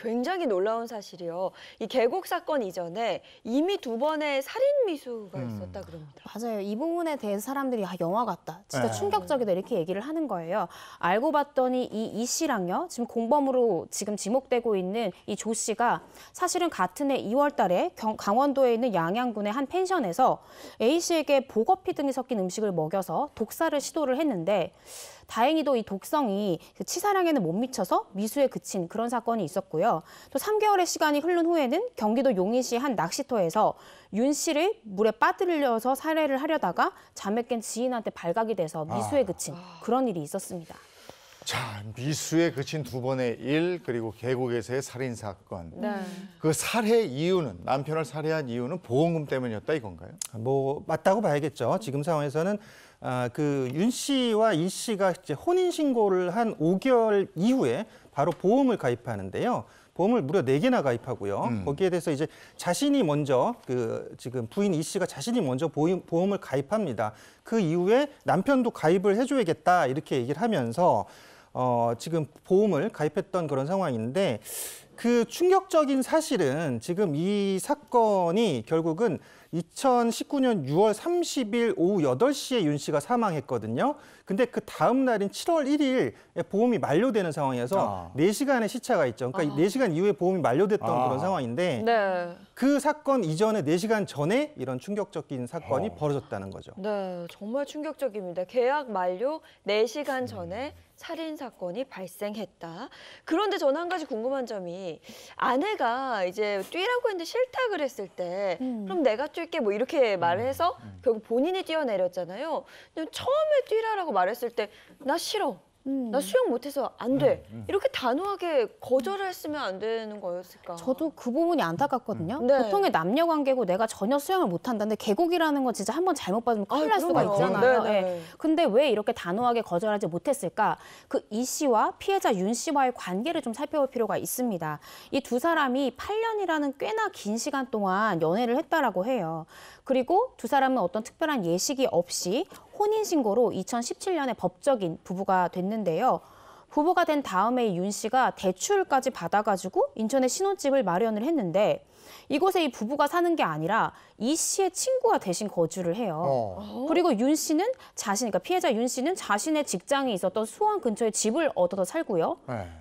굉장히 놀라운 사실이요. 이 계곡 사건 이전에 이미 2번의 살인 미수가 있었다 그럽니다. 맞아요. 이 부분에 대해서 사람들이 영화 같다. 진짜 네. 충격적이다 이렇게 얘기를 하는 거예요. 알고 봤더니 이 씨랑요. 지금 공범으로 지금 지목되고 있는 이 조 씨가 사실은 같은 해 2월 달에 강원도에 있는 양양군의 한 펜션에서 A 씨에게 보거피 등이 섞인 음식을 먹여서 독사를 시도를 했는데 다행히도 이 독성이 치사량에는 못 미쳐서 미수에 그친 그런 사건이 있었고요. 또 3개월의 시간이 흐른 후에는 경기도 용인시 한 낚시터에서 윤 씨를 물에 빠뜨려서 살해를 하려다가 잠에 깬 지인한테 발각이 돼서 미수에 그친 그런 일이 있었습니다. 자, 미수에 그친 2번의 일, 그리고 계곡에서의 살인 사건. 네. 그 살해 이유는, 남편을 살해한 이유는 보험금 때문이었다 이건가요? 뭐 맞다고 봐야겠죠. 지금 상황에서는 그 윤 씨와 이 씨가 이제 혼인 신고를 한 5개월 이후에 바로 보험을 가입하는데요. 보험을 무려 4개나 가입하고요. 거기에 대해서 이제 자신이 먼저 지금 부인 이 씨가 자신이 먼저 보험을 가입합니다. 그 이후에 남편도 가입을 해줘야겠다 이렇게 얘기를 하면서 지금 보험을 가입했던 그런 상황인데 그 충격적인 사실은 지금 이 사건이 결국은 2019년 6월 30일 오후 8시에 윤 씨가 사망했거든요. 근데 그 다음 날인 7월 1일에 보험이 만료되는 상황이어서 4시간의 시차가 있죠. 그러니까 4시간 이후에 보험이 만료됐던 그런 상황인데 네. 그 사건 이전에 4시간 전에 이런 충격적인 사건이 벌어졌다는 거죠. 네, 정말 충격적입니다. 계약 만료 4시간 전에 살인 사건이 발생했다. 그런데 저는 한 가지 궁금한 점이 아내가 이제 뛰라고 했는데 싫다 그랬을 때 그럼 내가 뛸게 뭐 이렇게 말해서 결국 본인이 뛰어내렸잖아요. 근데 처음에 뛰라라고 말했을 때 나 싫어. 나 수영 못해서 안 돼. 이렇게 단호하게 거절을 했으면 안 되는 거였을까? 저도 그 부분이 안타깝거든요. 네. 보통의 남녀 관계고 내가 전혀 수영을 못한다는데 계곡이라는 건 진짜 한번 잘못 받으면 큰일 날 수가 그럼요. 있잖아요. 네, 네. 예. 근데 왜 이렇게 단호하게 거절하지 못했을까? 그 이 씨와 피해자 윤 씨와의 관계를 좀 살펴볼 필요가 있습니다. 이 두 사람이 8년이라는 꽤나 긴 시간 동안 연애를 했다라고 해요. 그리고 두 사람은 어떤 특별한 예식이 없이 혼인신고로 2017년에 법적인 부부가 됐는데요. 부부가 된 다음에 윤 씨가 대출까지 받아가지고 인천에 신혼집을 마련을 했는데 이곳에 이 부부가 사는 게 아니라 이 씨의 친구가 대신 거주를 해요. 그리고 윤 씨는 그러니까 피해자 윤 씨는 자신의 직장이 있었던 수원 근처에 집을 얻어서 살고요.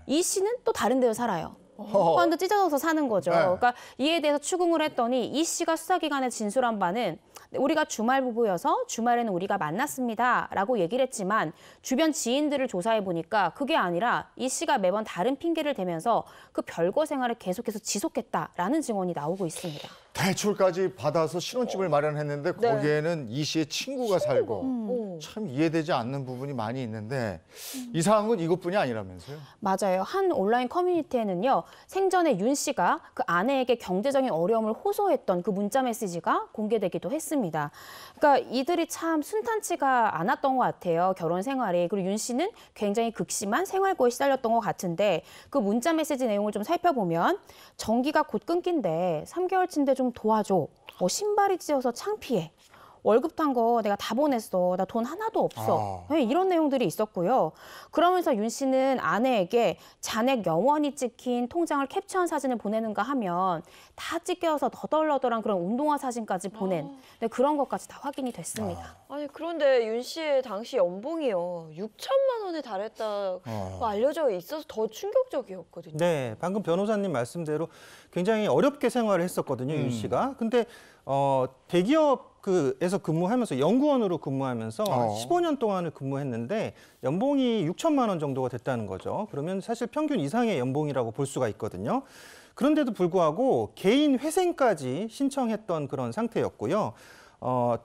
이 씨는 또 다른 데서 살아요. 완전 찢어져서 사는 거죠. 그러니까 이에 대해서 추궁을 했더니 이 씨가 수사기관에 진술한 바는 우리가 주말 부부여서 주말에는 우리가 만났습니다라고 얘기를 했지만 주변 지인들을 조사해 보니까 그게 아니라 이 씨가 매번 다른 핑계를 대면서 그 별거 생활을 계속해서 지속했다라는 증언이 나오고 있습니다. 대출까지 받아서 신혼집을 마련했는데 거기에는 이 씨의 친구가 살고 참 이해되지 않는 부분이 많이 있는데 이상한 건 이것뿐이 아니라면서요? 맞아요. 한 온라인 커뮤니티에는요. 생전에 윤 씨가 그 아내에게 경제적인 어려움을 호소했던 그 문자 메시지가 공개되기도 했습니다. 그러니까 이들이 참 순탄치가 않았던 것 같아요. 결혼 생활이. 그리고 윤 씨는 굉장히 극심한 생활고에 시달렸던 것 같은데 그 문자 메시지 내용을 좀 살펴보면 전기가 곧 끊긴데 3개월치인데 좀 도와줘. 신발이 찢어서 창피해. 월급 탄 거 내가 다 보냈어. 나 돈 하나도 없어. 네, 이런 내용들이 있었고요. 그러면서 윤 씨는 아내에게 잔액 영원히 찍힌 통장을 캡처한 사진을 보내는가 하면 다 찢겨서 더덜더덜한 그런 운동화 사진까지 보낸 그런 것까지 다 확인이 됐습니다. 아니 그런데 윤 씨의 당시 연봉이요 6천만 원에 달했다고 알려져 있어서 더 충격적이었거든요. 네, 방금 변호사님 말씀대로 굉장히 어렵게 생활을 했었거든요, 윤 씨가. 근데 대기업에서 근무하면서 연구원으로 근무하면서 15년 동안을 근무했는데 연봉이 6천만 원 정도가 됐다는 거죠. 그러면 사실 평균 이상의 연봉이라고 볼 수가 있거든요. 그런데도 불구하고 개인 회생까지 신청했던 그런 상태였고요.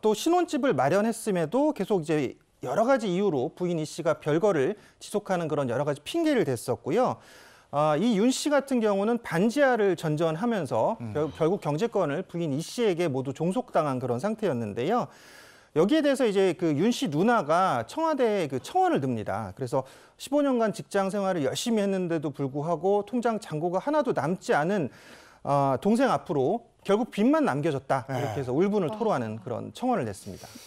또 신혼집을 마련했음에도 계속 이제 여러 가지 이유로 부인 이 씨가 별거를 지속하는 그런 여러 가지 핑계를 댔었고요. 이 윤 씨 같은 경우는 반지하를 전전하면서 결국 경제권을 부인 이 씨에게 모두 종속당한 그런 상태였는데요. 여기에 대해서 이제 그 윤 씨 누나가 청와대에 그 청원을 듭니다. 그래서 15년간 직장 생활을 열심히 했는데도 불구하고 통장 잔고가 하나도 남지 않은 동생 앞으로 결국 빚만 남겨졌다. 이렇게 해서 울분을 토로하는 그런 청원을 냈습니다.